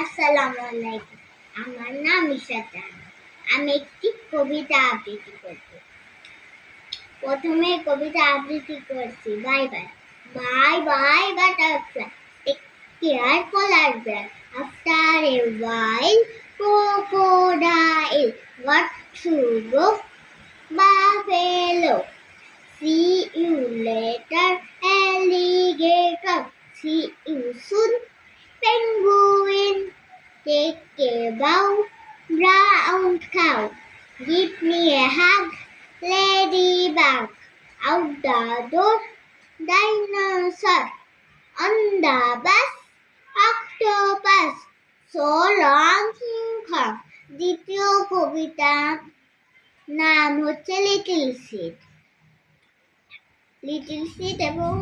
আসসালামু আলাইকুম। আমার নাম ইশাত জাহান। আমি একটি কবিতা আবৃত্তি করব। প্রথমে কবিতা আবৃত্তি করছি। Bye bye bye bye butterfly, take care polar bear, after a while crocodile got to go, buffalo, see you later alligator, see you soon penguin, take a bow, brown cow, give me a hug, ladybug, out the door, dinosaur, on the bus, octopus, so long King Kong. দ্বিতীয় কবিতা নাম হচ্ছে little seed. Little seed এবং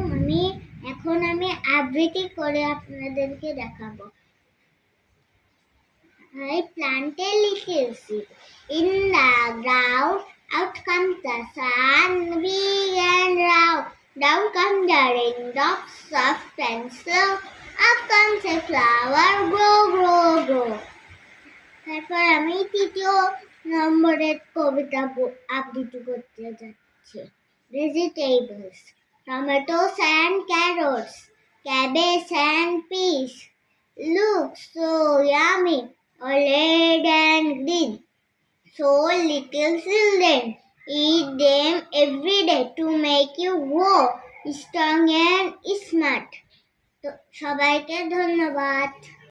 এখন আমি আবৃত্তি করে আপনাদেরকে দেখাবো। I plant a little seed in the ground. Out comes the sun, big and round. Down come the raindrops, soft and slow. Up comes a flower, grow, grow, grow. তারপর আমি তৃতীয় নম্বরের কবিতা আবৃত্তি করতে যাচ্ছি। Vegetables: tomatoes and carrots, cabbage and peas. Look so yummy, all red and green. So little children, eat them every day to make you grow strong and smart. তো সবাইকে ধন্যবাদ।